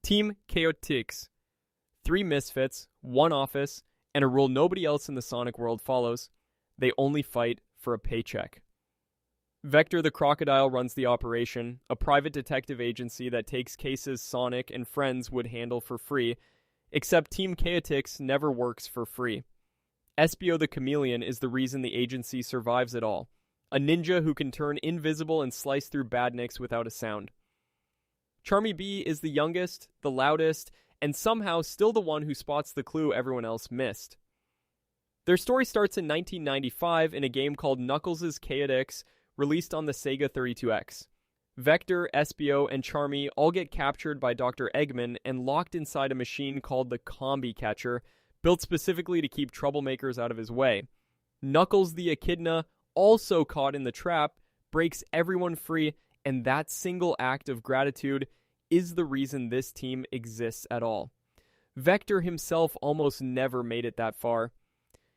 Team Chaotix. 3 misfits, 1 office, and a rule nobody else in the Sonic world follows. They only fight for a paycheck. Vector the Crocodile runs the operation, a private detective agency that takes cases Sonic and friends would handle for free, except Team Chaotix never works for free. Espio the Chameleon is the reason the agency survives it all, a ninja who can turn invisible and slice through badniks without a sound. Charmy Bee is the youngest, the loudest, and somehow still the one who spots the clue everyone else missed. Their story starts in 1995 in a game called Knuckles Chaotix, released on the Sega 32X. Vector, Espio, and Charmy all get captured by Dr. Eggman and locked inside a machine called the Combi catcher, built specifically to keep troublemakers out of his way. Knuckles the Echidna, also caught in the trap, breaks everyone free, and that single act of gratitude is the reason this team exists at all. Vector himself almost never made it that far.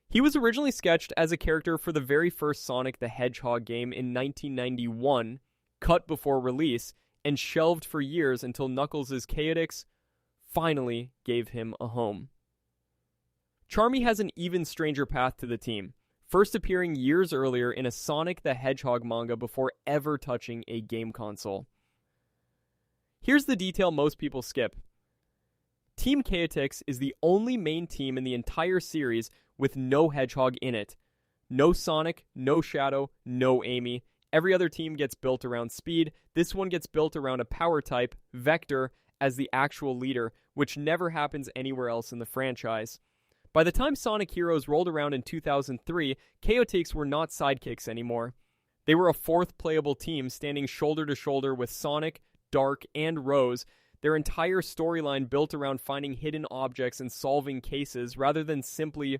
He was originally sketched as a character for the very first Sonic the Hedgehog game in 1991, cut before release, and shelved for years until Knuckles' Chaotix finally gave him a home. Charmy has an even stranger path to the team, first appearing years earlier in a Sonic the Hedgehog manga before ever touching a game console. Here's the detail most people skip. Team Chaotix is the only main team in the entire series with no Hedgehog in it. No Sonic, no Shadow, no Amy. Every other team gets built around speed. This one gets built around a power type, Vector, as the actual leader, which never happens anywhere else in the franchise. By the time Sonic Heroes rolled around in 2003, Chaotix were not sidekicks anymore. They were a 4th playable team standing shoulder to shoulder with Sonic, Dark, and Rose, their entire storyline built around finding hidden objects and solving cases rather than simply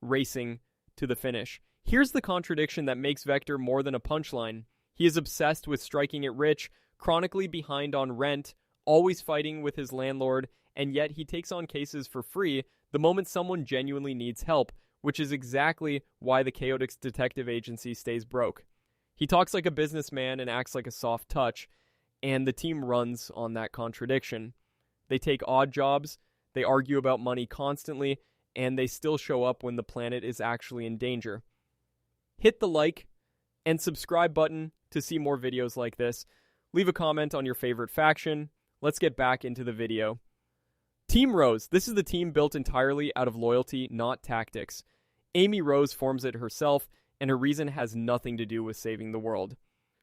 racing to the finish. Here's the contradiction that makes Vector more than a punchline. He is obsessed with striking it rich, chronically behind on rent, always fighting with his landlord, and yet he takes on cases for free the moment someone genuinely needs help, which is exactly why the Chaotix detective agency stays broke. He talks like a businessman and acts like a soft touch, and the team runs on that contradiction. They take odd jobs, they argue about money constantly, and they still show up when the planet is actually in danger. Hit the like and subscribe button to see more videos like this. Leave a comment on your favorite faction. Let's get back into the video. Team Rose. This is the team built entirely out of loyalty, not tactics. Amy Rose forms it herself, and her reason has nothing to do with saving the world.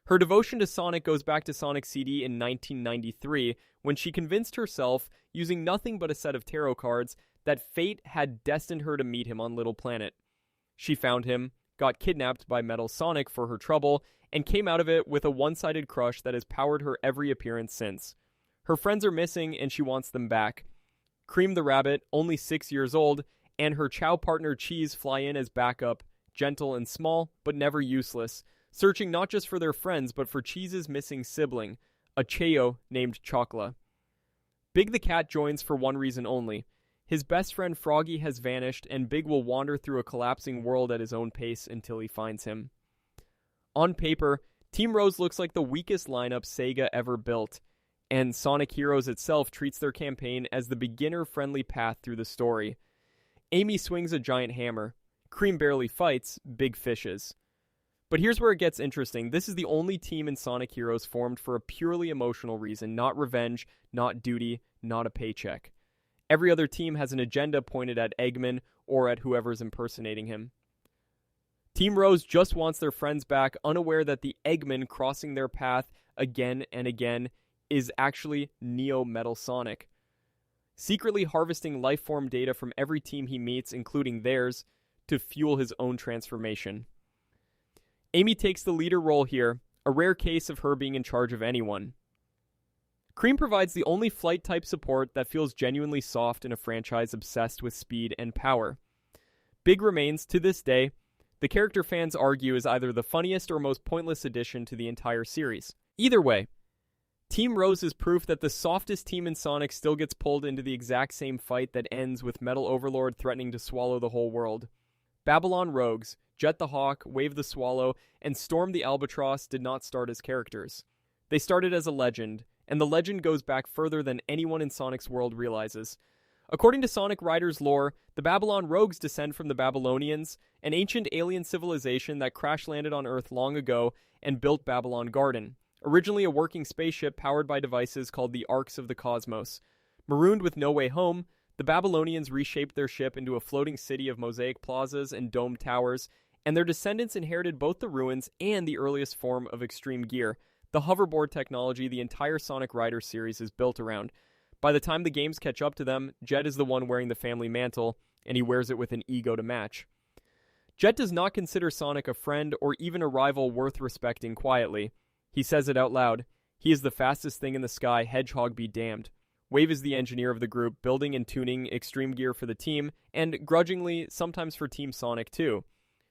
Her devotion to Sonic goes back to Sonic CD in 1993, when she convinced herself, using nothing but a set of tarot cards, that fate had destined her to meet him on Little Planet. She found him, got kidnapped by Metal Sonic for her trouble, and came out of it with a one-sided crush that has powered her every appearance since. Her friends are missing, and she wants them back. Cream the Rabbit, only 6 years old, and her Chow partner Cheese fly in as backup, gentle and small, but never useless, searching not just for their friends, but for Cheese's missing sibling, a Cheo named Chocla. Big the Cat joins for one reason only. His best friend Froggy has vanished, and Big will wander through a collapsing world at his own pace until he finds him. On paper, Team Rose looks like the weakest lineup Sega ever built, and Sonic Heroes itself treats their campaign as the beginner-friendly path through the story. Amy swings a giant hammer. Cream barely fights, Big fishes. But here's where it gets interesting. This is the only team in Sonic Heroes formed for a purely emotional reason, not revenge, not duty, not a paycheck. Every other team has an agenda pointed at Eggman or at whoever's impersonating him. Team Rose just wants their friends back, unaware that the Eggman crossing their path again and again is actually Neo Metal Sonic, secretly harvesting lifeform data from every team he meets, including theirs, to fuel his own transformation. Amy takes the leader role here, a rare case of her being in charge of anyone. Cream provides the only flight-type support that feels genuinely soft in a franchise obsessed with speed and power. Big remains, to this day, the character fans argue is either the funniest or most pointless addition to the entire series. Either way, Team Rose is proof that the softest team in Sonic still gets pulled into the exact same fight that ends with Metal Overlord threatening to swallow the whole world. Babylon Rogues, Jet the Hawk, Wave the Swallow, and Storm the Albatross did not start as characters. They started as a legend, and the legend goes back further than anyone in Sonic's world realizes. According to Sonic Riders lore, the Babylon Rogues descend from the Babylonians, an ancient alien civilization that crash-landed on Earth long ago and built Babylon Garden, originally a working spaceship powered by devices called the Arcs of the Cosmos. Marooned with no way home, the Babylonians reshaped their ship into a floating city of mosaic plazas and domed towers, and their descendants inherited both the ruins and the earliest form of extreme gear, the hoverboard technology the entire Sonic Riders series is built around. By the time the games catch up to them, Jet is the one wearing the family mantle, and he wears it with an ego to match. Jet does not consider Sonic a friend or even a rival worth respecting quietly. He says it out loud. He is the fastest thing in the sky, Hedgehog be damned. Wave is the engineer of the group, building and tuning extreme gear for the team, and grudgingly, sometimes for Team Sonic too.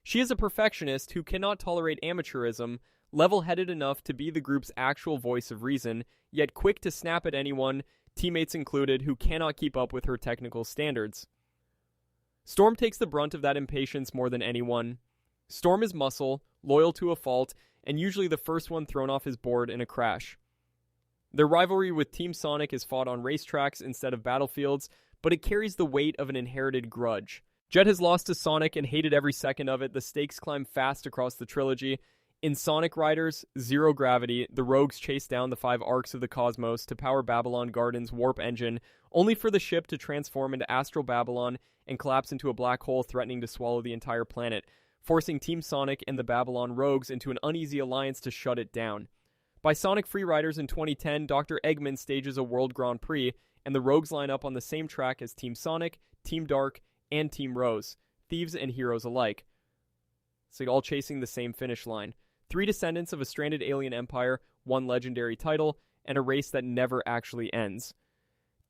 She is a perfectionist who cannot tolerate amateurism, level-headed enough to be the group's actual voice of reason, yet quick to snap at anyone, teammates included, who cannot keep up with her technical standards. Storm takes the brunt of that impatience more than anyone. Storm is muscle, loyal to a fault, and usually the first one thrown off his board in a crash. Their rivalry with Team Sonic is fought on racetracks instead of battlefields, but it carries the weight of an inherited grudge. Jet has lost to Sonic and hated every second of it. The stakes climb fast across the trilogy. In Sonic Riders, Zero Gravity, the Rogues chase down the 5 arcs of the cosmos to power Babylon Garden's warp engine, only for the ship to transform into Astral Babylon and collapse into a black hole threatening to swallow the entire planet, forcing Team Sonic and the Babylon Rogues into an uneasy alliance to shut it down. By Sonic Free Riders in 2010, Dr. Eggman stages a World Grand Prix, and the Rogues line up on the same track as Team Sonic, Team Dark, and Team Rose, thieves and heroes alike. So all chasing the same finish line. 3 descendants of a stranded alien empire, 1 legendary title, and a race that never actually ends.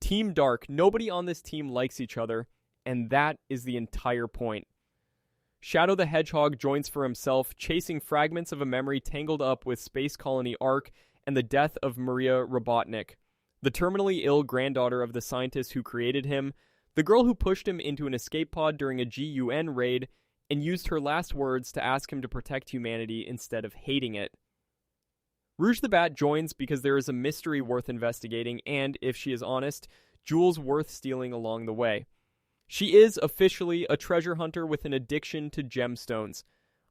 Team Dark, nobody on this team likes each other, and that is the entire point. Shadow the Hedgehog joins for himself, chasing fragments of a memory tangled up with Space Colony Arc and the death of Maria Robotnik, the terminally ill granddaughter of the scientist who created him, the girl who pushed him into an escape pod during a G.U.N. raid, and used her last words to ask him to protect humanity instead of hating it. Rouge the Bat joins because there is a mystery worth investigating and, if she is honest, jewels worth stealing along the way. She is, officially, a treasure hunter with an addiction to gemstones.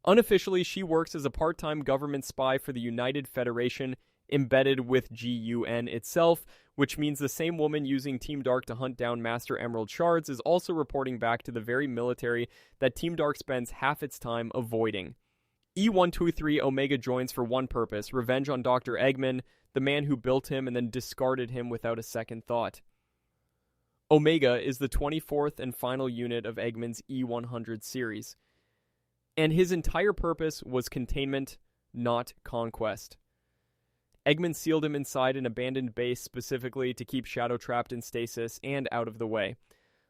Unofficially, she works as a part-time government spy for the United Federation, embedded with G.U.N. itself, which means the same woman using Team Dark to hunt down Master Emerald shards is also reporting back to the very military that Team Dark spends half its time avoiding. E123 Omega joins for one purpose: revenge on Dr. Eggman, the man who built him and then discarded him without a second thought. Omega is the 24th and final unit of Eggman's E100 series, and his entire purpose was containment, not conquest. Eggman sealed him inside an abandoned base specifically to keep Shadow trapped in stasis and out of the way.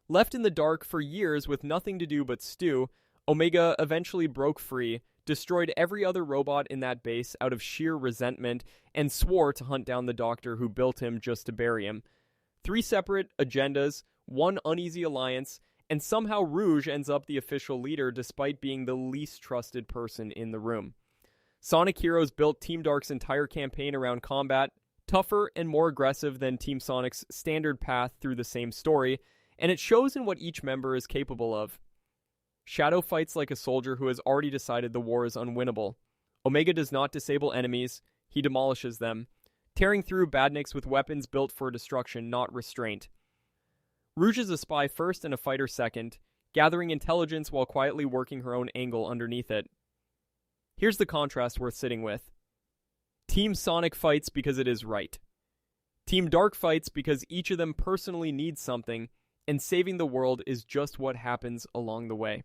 Left in the dark for years with nothing to do but stew, Omega eventually broke free, destroyed every other robot in that base out of sheer resentment, and swore to hunt down the doctor who built him just to bury him. 3 separate agendas, 1 uneasy alliance, and somehow Rouge ends up the official leader despite being the least trusted person in the room. Sonic Heroes built Team Dark's entire campaign around combat, tougher and more aggressive than Team Sonic's standard path through the same story, and it shows in what each member is capable of. Shadow fights like a soldier who has already decided the war is unwinnable. Omega does not disable enemies, he demolishes them, tearing through badniks with weapons built for destruction, not restraint. Rouge is a spy first and a fighter second, gathering intelligence while quietly working her own angle underneath it. Here's the contrast worth sitting with. Team Sonic fights because it is right. Team Dark fights because each of them personally needs something, and saving the world is just what happens along the way.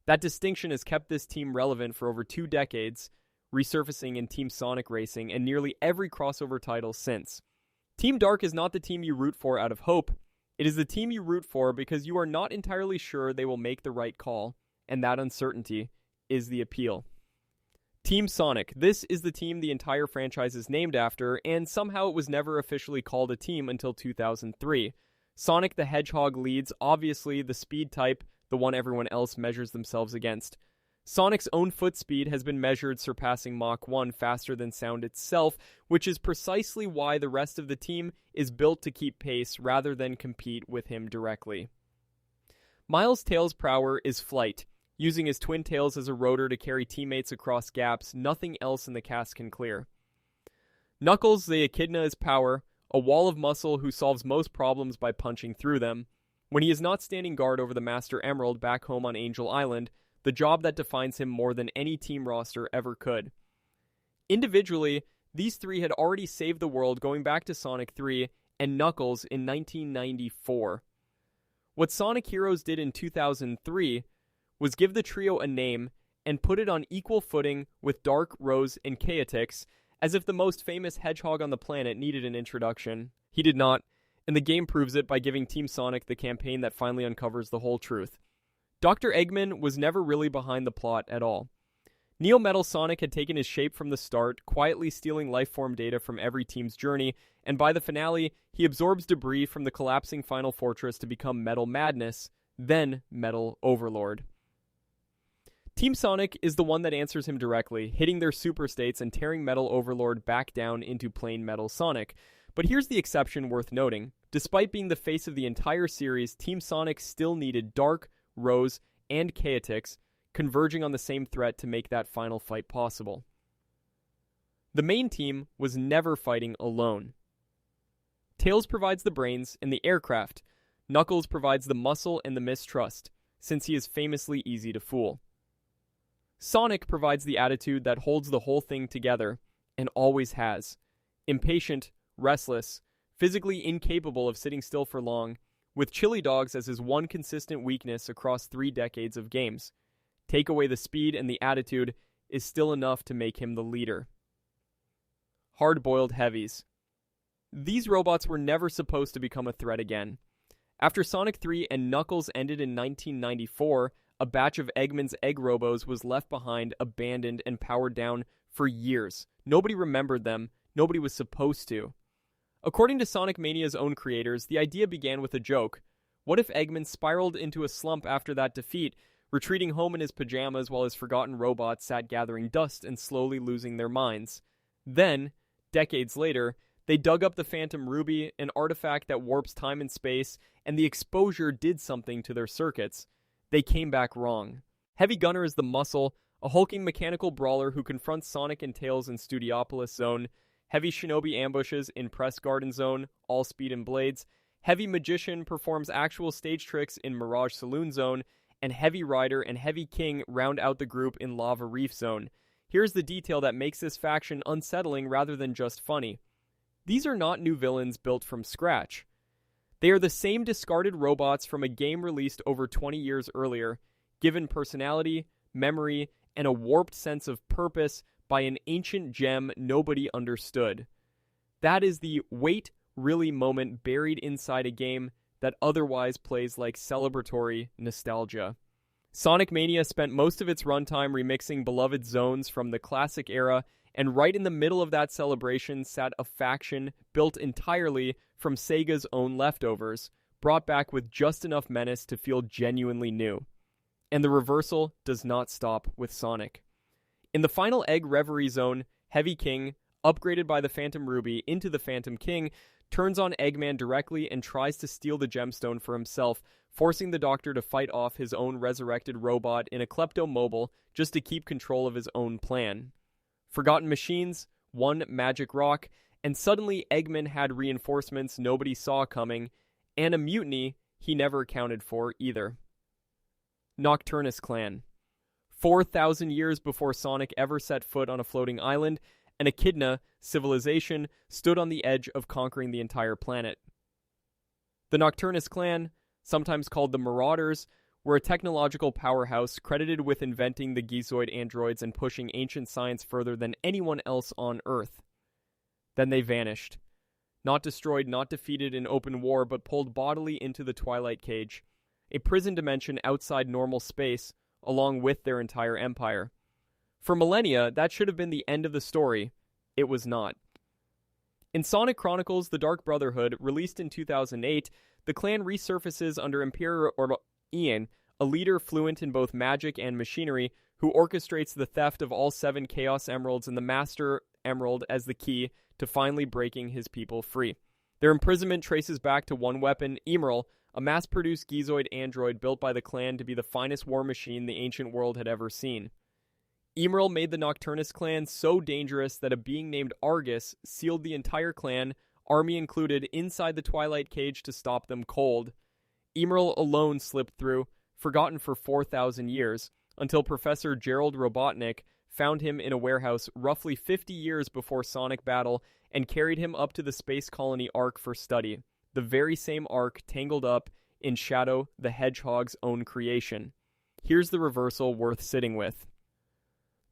That distinction has kept this team relevant for over 2 decades, resurfacing in Team Sonic Racing and nearly every crossover title since. Team Dark is not the team you root for out of hope. It is the team you root for because you are not entirely sure they will make the right call, and that uncertainty is the appeal. Team Sonic. This is the team the entire franchise is named after, and somehow it was never officially called a team until 2003. Sonic the Hedgehog leads, obviously the speed type, the one everyone else measures themselves against. Sonic's own foot speed has been measured surpassing Mach 1 faster than sound itself, which is precisely why the rest of the team is built to keep pace rather than compete with him directly. Miles' tail's power is flight. Using his twin tails as a rotor to carry teammates across gaps nothing else in the cast can clear. Knuckles the Echidna is power, a wall of muscle who solves most problems by punching through them. When he is not standing guard over the Master Emerald back home on Angel Island, the job that defines him more than any team roster ever could. Individually, these three had already saved the world going back to Sonic 3 and Knuckles in 1994. What Sonic Heroes did in 2003 was give the trio a name and put it on equal footing with Dark, Rouge, and Chaotix, as if the most famous hedgehog on the planet needed an introduction. He did not, and the game proves it by giving Team Sonic the campaign that finally uncovers the whole truth. Dr. Eggman was never really behind the plot at all. Neo Metal Sonic had taken his shape from the start, quietly stealing lifeform data from every team's journey, and by the finale, he absorbs debris from the collapsing Final Fortress to become Metal Madness, then Metal Overlord. Team Sonic is the one that answers him directly, hitting their super states and tearing Metal Overlord back down into plain Metal Sonic. But here's the exception worth noting. Despite being the face of the entire series, Team Sonic still needed Dark, Rouge, and Chaotix converging on the same threat to make that final fight possible. The main team was never fighting alone. Tails provides the brains and the aircraft. Knuckles provides the muscle and the mistrust, since he is famously easy to fool. Sonic provides the attitude that holds the whole thing together, and always has. Impatient, restless, physically incapable of sitting still for long, with chili dogs as his one consistent weakness across 3 decades of games. Take away the speed and the attitude is still enough to make him the leader. Hard Boiled Heavies. These robots were never supposed to become a threat again. After Sonic 3 and Knuckles ended in 1994, a batch of Eggman's Egg Robos was left behind, abandoned, and powered down for years. Nobody remembered them. Nobody was supposed to. According to Sonic Mania's own creators, the idea began with a joke. What if Eggman spiraled into a slump after that defeat, retreating home in his pajamas while his forgotten robots sat gathering dust and slowly losing their minds? Then, decades later, they dug up the Phantom Ruby, an artifact that warps time and space, and the exposure did something to their circuits. They came back wrong. Heavy Gunner is the muscle, a hulking mechanical brawler who confronts Sonic and Tails in Studiopolis Zone, Heavy Shinobi ambushes in Press Garden Zone, All Speed and Blades, Heavy Magician performs actual stage tricks in Mirage Saloon Zone, and Heavy Rider and Heavy King round out the group in Lava Reef Zone. Here's the detail that makes this faction unsettling rather than just funny. These are not new villains built from scratch. They are the same discarded robots from a game released over 20 years earlier, given personality, memory, and a warped sense of purpose by an ancient gem nobody understood. That is the wait, really moment buried inside a game that otherwise plays like celebratory nostalgia. Sonic Mania spent most of its runtime remixing beloved zones from the classic era, and right in the middle of that celebration sat a faction built entirely from Sega's own leftovers, brought back with just enough menace to feel genuinely new. And the reversal does not stop with Sonic. In the final Egg Reverie Zone, Heavy King, upgraded by the Phantom Ruby into the Phantom King, turns on Eggman directly and tries to steal the gemstone for himself, forcing the Doctor to fight off his own resurrected robot in a klepto-mobile just to keep control of his own plan. Forgotten machines, one magic rock, and suddenly Eggman had reinforcements nobody saw coming, and a mutiny he never accounted for either. Nocturnus Clan. 4,000 years before Sonic ever set foot on a floating island, an Echidna civilization stood on the edge of conquering the entire planet. The Nocturnus Clan, sometimes called the Marauders, were a technological powerhouse credited with inventing the Gizoid androids and pushing ancient science further than anyone else on Earth. Then they vanished. Not destroyed, not defeated in open war, but pulled bodily into the Twilight Cage, a prison dimension outside normal space, along with their entire empire. For millennia, that should have been the end of the story. It was not. In Sonic Chronicles The Dark Brotherhood, released in 2008, the clan resurfaces under Emperor G.U.N, a leader fluent in both magic and machinery, who orchestrates the theft of all 7 Chaos Emeralds and the Master Emerald as the key to finally breaking his people free. Their imprisonment traces back to one weapon, Emerald, a mass-produced Gizoid android built by the clan to be the finest war machine the ancient world had ever seen. Emerald made the Nocturnus Clan so dangerous that a being named Argus sealed the entire clan, army included, inside the Twilight Cage to stop them cold. Emerald alone slipped through, forgotten for 4,000 years, until Professor Gerald Robotnik found him in a warehouse roughly 50 years before Sonic Battle and carried him up to the space colony Ark for study, the very same Ark tangled up in Shadow the Hedgehog's own creation. Here's the reversal worth sitting with.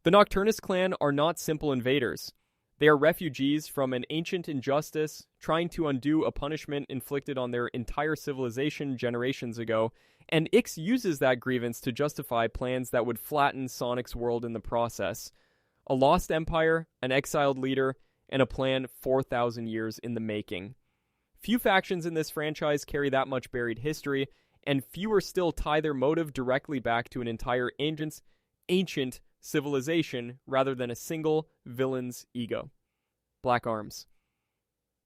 The Nocturnus Clan are not simple invaders. They are refugees from an ancient injustice, trying to undo a punishment inflicted on their entire civilization generations ago, and Ix uses that grievance to justify plans that would flatten Sonic's world in the process. A lost empire, an exiled leader, and a plan 4,000 years in the making. Few factions in this franchise carry that much buried history, and fewer still tie their motive directly back to an entire ancient civilization rather than a single villain's ego. Black Arms.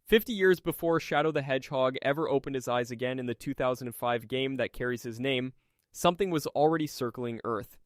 50 years before Shadow the Hedgehog ever opened his eyes again in the 2005 game that carries his name, something was already circling Earth.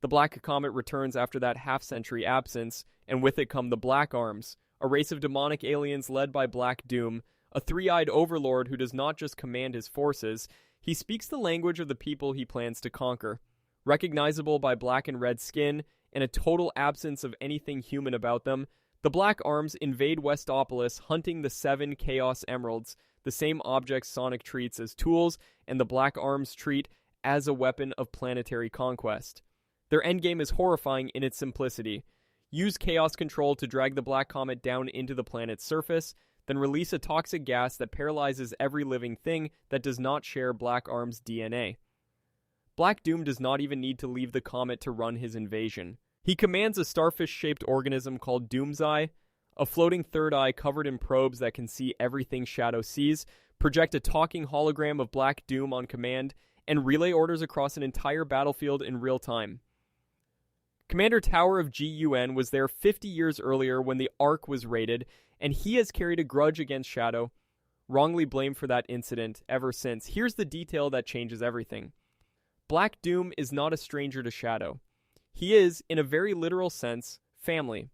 The Black Comet returns after that half-century absence, and with it come the Black Arms, a race of demonic aliens led by Black Doom, a three-eyed overlord who does not just command his forces, he speaks the language of the people he plans to conquer. Recognizable by black and red skin, and a total absence of anything human about them, the Black Arms invade Westopolis hunting the 7 Chaos Emeralds, the same objects Sonic treats as tools, and the Black Arms treat as a weapon of planetary conquest. Their endgame is horrifying in its simplicity. Use chaos control to drag the Black Comet down into the planet's surface, then release a toxic gas that paralyzes every living thing that does not share Black Arms' DNA. Black Doom does not even need to leave the comet to run his invasion. He commands a starfish-shaped organism called Doom's Eye, a floating third eye covered in probes that can see everything Shadow sees, project a talking hologram of Black Doom on command, and relay orders across an entire battlefield in real time. Commander Tower of G.U.N. was there 50 years earlier when the Ark was raided, and he has carried a grudge against Shadow, wrongly blamed for that incident ever since. Here's the detail that changes everything. Black Doom is not a stranger to Shadow. He is, in a very literal sense, family.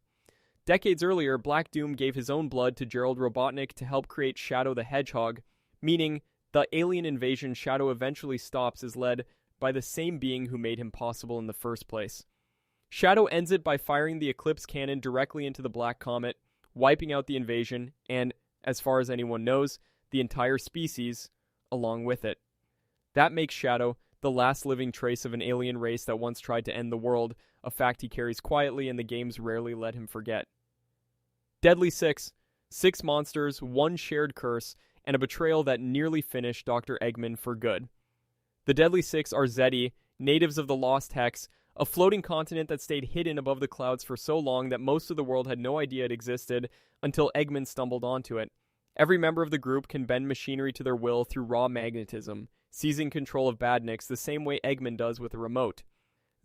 Decades earlier, Black Doom gave his own blood to Gerald Robotnik to help create Shadow the Hedgehog, meaning the alien invasion Shadow eventually stops is led by the same being who made him possible in the first place. Shadow ends it by firing the Eclipse cannon directly into the Black Comet, wiping out the invasion, and, as far as anyone knows, the entire species along with it. That makes Shadow the last living trace of an alien race that once tried to end the world, a fact he carries quietly and the games rarely let him forget. Deadly Six, 6 monsters, 1 shared curse, and a betrayal that nearly finished Dr. Eggman for good. The Deadly Six are Zeti, natives of the Lost Hex, a floating continent that stayed hidden above the clouds for so long that most of the world had no idea it existed until Eggman stumbled onto it. Every member of the group can bend machinery to their will through raw magnetism, seizing control of badniks the same way Eggman does with a remote.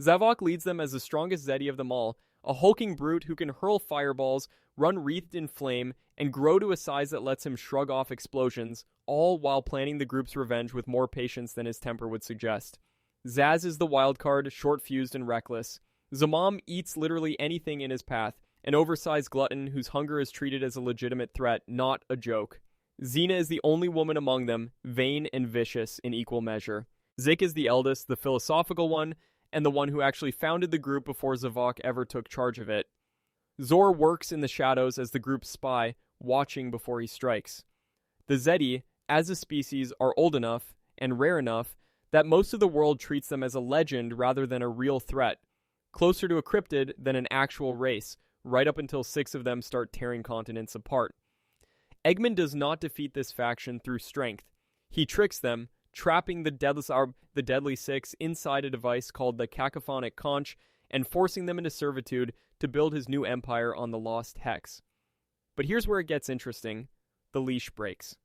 Zavok leads them as the strongest Zeti of them all, a hulking brute who can hurl fireballs, run wreathed in flame, and grow to a size that lets him shrug off explosions, all while planning the group's revenge with more patience than his temper would suggest. Zaz is the wildcard, short-fused and reckless. Zamam eats literally anything in his path, an oversized glutton whose hunger is treated as a legitimate threat, not a joke. Xena is the only woman among them, vain and vicious in equal measure. Zik is the eldest, the philosophical one, and the one who actually founded the group before Zavok ever took charge of it. Zor works in the shadows as the group's spy, watching before he strikes. The Zeti, as a species, are old enough, and rare enough, that most of the world treats them as a legend rather than a real threat, closer to a cryptid than an actual race, right up until 6 of them start tearing continents apart. Eggman does not defeat this faction through strength. He tricks them, trapping the Deadly Six inside a device called the Cacophonic Conch and forcing them into servitude to build his new empire on the Lost Hex. But here's where it gets interesting. The leash breaks.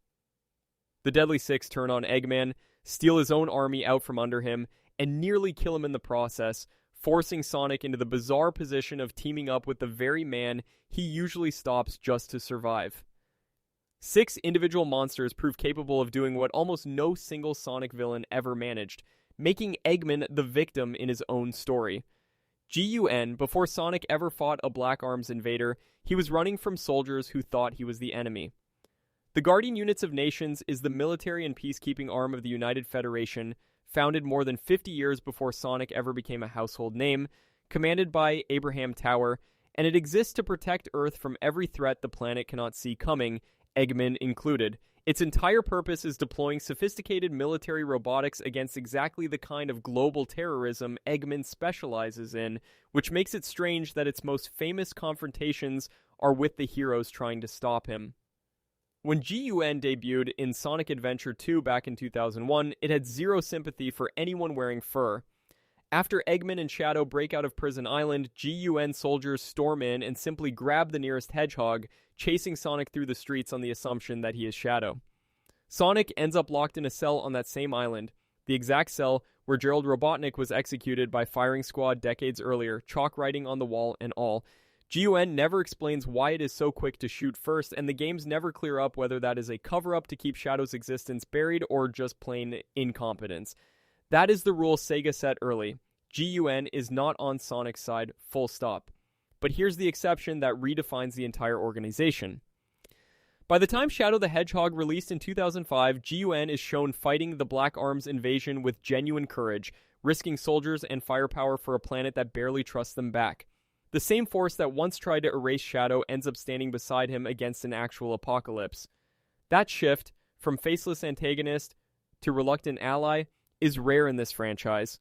The Deadly Six turn on Eggman, steal his own army out from under him, and nearly kill him in the process, forcing Sonic into the bizarre position of teaming up with the very man he usually stops just to survive. 6 individual monsters prove capable of doing what almost no single Sonic villain ever managed, making Eggman the victim in his own story. G.U.N, before Sonic ever fought a Black Arms invader, he was running from soldiers who thought he was the enemy. The Guardian Units of Nations is the military and peacekeeping arm of the United Federation, founded more than 50 years before Sonic ever became a household name, commanded by Abraham Tower, and it exists to protect Earth from every threat the planet cannot see coming, Eggman included. Its entire purpose is deploying sophisticated military robotics against exactly the kind of global terrorism Eggman specializes in, which makes it strange that its most famous confrontations are with the heroes trying to stop him. When G.U.N debuted in Sonic Adventure 2 back in 2001, it had zero sympathy for anyone wearing fur. After Eggman and Shadow break out of Prison Island, G.U.N soldiers storm in and simply grab the nearest hedgehog, chasing Sonic through the streets on the assumption that he is Shadow. Sonic ends up locked in a cell on that same island, the exact cell where Gerald Robotnik was executed by firing squad decades earlier, chalk writing on the wall and all. G.U.N never explains why it is so quick to shoot first, and the games never clear up whether that is a cover-up to keep Shadow's existence buried or just plain incompetence. That is the rule Sega set early. G.U.N is not on Sonic's side, full stop. But here's the exception that redefines the entire organization. By the time Shadow the Hedgehog released in 2005, G.U.N is shown fighting the Black Arms invasion with genuine courage, risking soldiers and firepower for a planet that barely trusts them back. The same force that once tried to erase Shadow ends up standing beside him against an actual apocalypse. That shift, from faceless antagonist to reluctant ally, is rare in this franchise.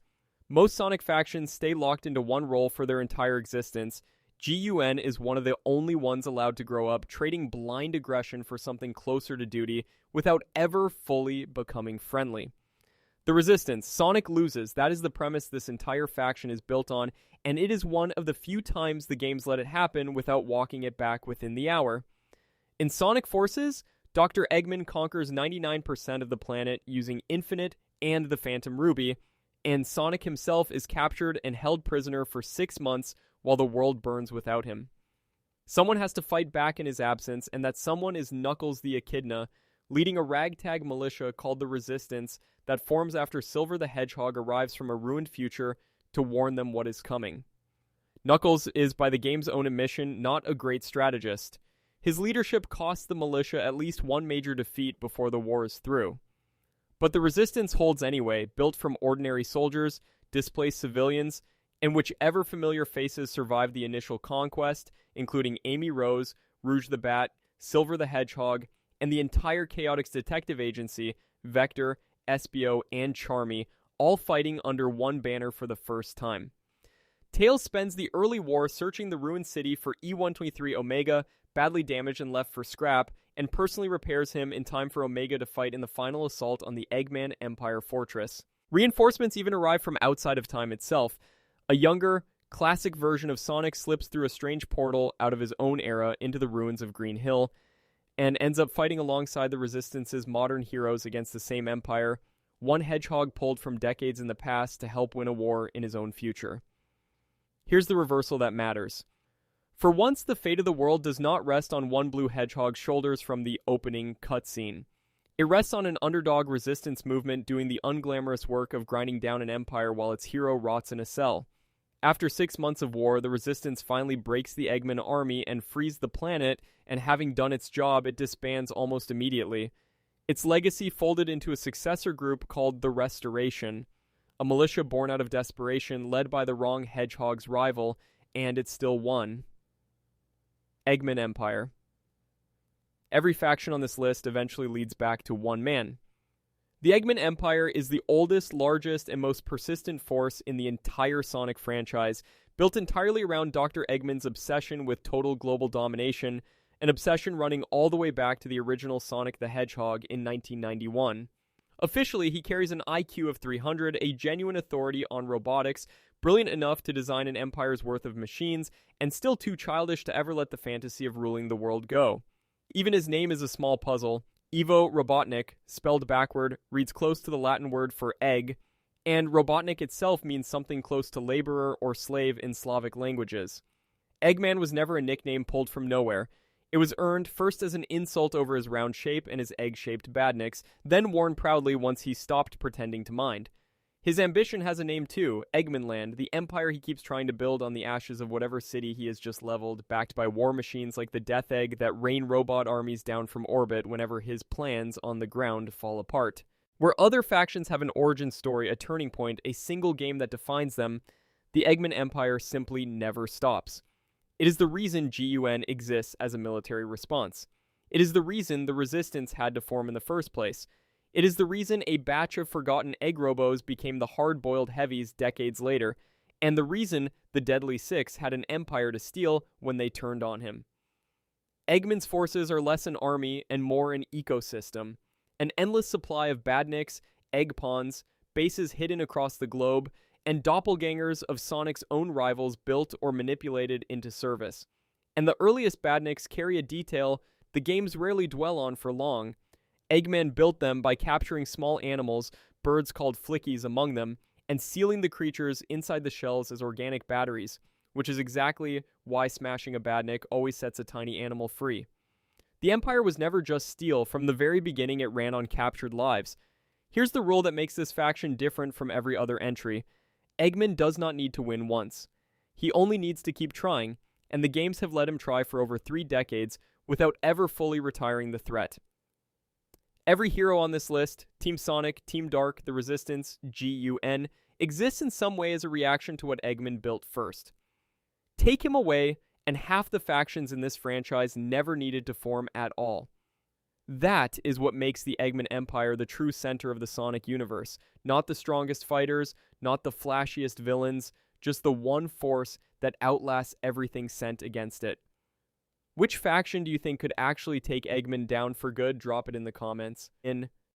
Most Sonic factions stay locked into one role for their entire existence. G.U.N is one of the only ones allowed to grow up, trading blind aggression for something closer to duty without ever fully becoming friendly. The Resistance. Sonic loses. That is the premise this entire faction is built on, and it is one of the few times the games let it happen without walking it back within the hour. In Sonic Forces, Dr. Eggman conquers 99% of the planet using Infinite and the Phantom Ruby, and Sonic himself is captured and held prisoner for 6 months while the world burns without him. Someone has to fight back in his absence, and that someone is Knuckles the Echidna, leading a ragtag militia called the Resistance that forms after Silver the Hedgehog arrives from a ruined future to warn them what is coming. Knuckles is, by the game's own admission, not a great strategist. His leadership costs the militia at least one major defeat before the war is through. But the Resistance holds anyway, built from ordinary soldiers, displaced civilians, and whichever familiar faces survived the initial conquest, including Amy Rose, Rouge the Bat, Silver the Hedgehog, and the entire Chaotix detective agency, Vector, Espio, and Charmy, all fighting under one banner for the first time. Tails spends the early war searching the ruined city for E-123 Omega, badly damaged and left for scrap, and personally repairs him in time for Omega to fight in the final assault on the Eggman Empire fortress. Reinforcements even arrive from outside of time itself. A younger, classic version of Sonic slips through a strange portal out of his own era into the ruins of Green Hill, and ends up fighting alongside the Resistance's modern heroes against the same empire, one hedgehog pulled from decades in the past to help win a war in his own future. Here's the reversal that matters. For once, the fate of the world does not rest on one blue hedgehog's shoulders from the opening cutscene. It rests on an underdog resistance movement doing the unglamorous work of grinding down an empire while its hero rots in a cell. After 6 months of war, the Resistance finally breaks the Eggman army and frees the planet, and having done its job, it disbands almost immediately. Its legacy folded into a successor group called the Restoration, a militia born out of desperation led by the wrong hedgehog's rival, and it still won. Eggman Empire. Every faction on this list eventually leads back to one man. The Eggman Empire is the oldest, largest, and most persistent force in the entire Sonic franchise, built entirely around Dr. Eggman's obsession with total global domination, an obsession running all the way back to the original Sonic the Hedgehog in 1991. Officially, he carries an IQ of 300, a genuine authority on robotics, brilliant enough to design an empire's worth of machines, and still too childish to ever let the fantasy of ruling the world go. Even his name is a small puzzle. Ivo Robotnik, spelled backward, reads close to the Latin word for egg, and Robotnik itself means something close to laborer or slave in Slavic languages. Eggman was never a nickname pulled from nowhere. It was earned first as an insult over his round shape and his egg-shaped badniks, then worn proudly once he stopped pretending to mind. His ambition has a name too, Eggmanland, the empire he keeps trying to build on the ashes of whatever city he has just leveled, backed by war machines like the Death Egg that rain robot armies down from orbit whenever his plans on the ground fall apart. Where other factions have an origin story, a turning point, a single game that defines them, the Eggman Empire simply never stops. It is the reason G.U.N. exists as a military response. It is the reason the Resistance had to form in the first place. It is the reason a batch of forgotten egg robos became the Hard Boiled Heavies decades later, and the reason the Deadly Six had an empire to steal when they turned on him. Eggman's forces are less an army and more an ecosystem. An endless supply of badniks, egg pawns, bases hidden across the globe, and doppelgangers of Sonic's own rivals built or manipulated into service. And the earliest badniks carry a detail the games rarely dwell on for long. Eggman built them by capturing small animals, birds called flickies among them, and sealing the creatures inside the shells as organic batteries, which is exactly why smashing a badnik always sets a tiny animal free. The Empire was never just steal. From the very beginning, it ran on captured lives. Here's the rule that makes this faction different from every other entry. Eggman does not need to win once. He only needs to keep trying, and the games have let him try for over 3 decades without ever fully retiring the threat. Every hero on this list, Team Sonic, Team Dark, the Resistance, G.U.N, exists in some way as a reaction to what Eggman built first. Take him away, and half the factions in this franchise never needed to form at all. That is what makes the Eggman Empire the true center of the Sonic universe. Not the strongest fighters, not the flashiest villains, just the one force that outlasts everything sent against it. Which faction do you think could actually take Eggman down for good? Drop it in the comments.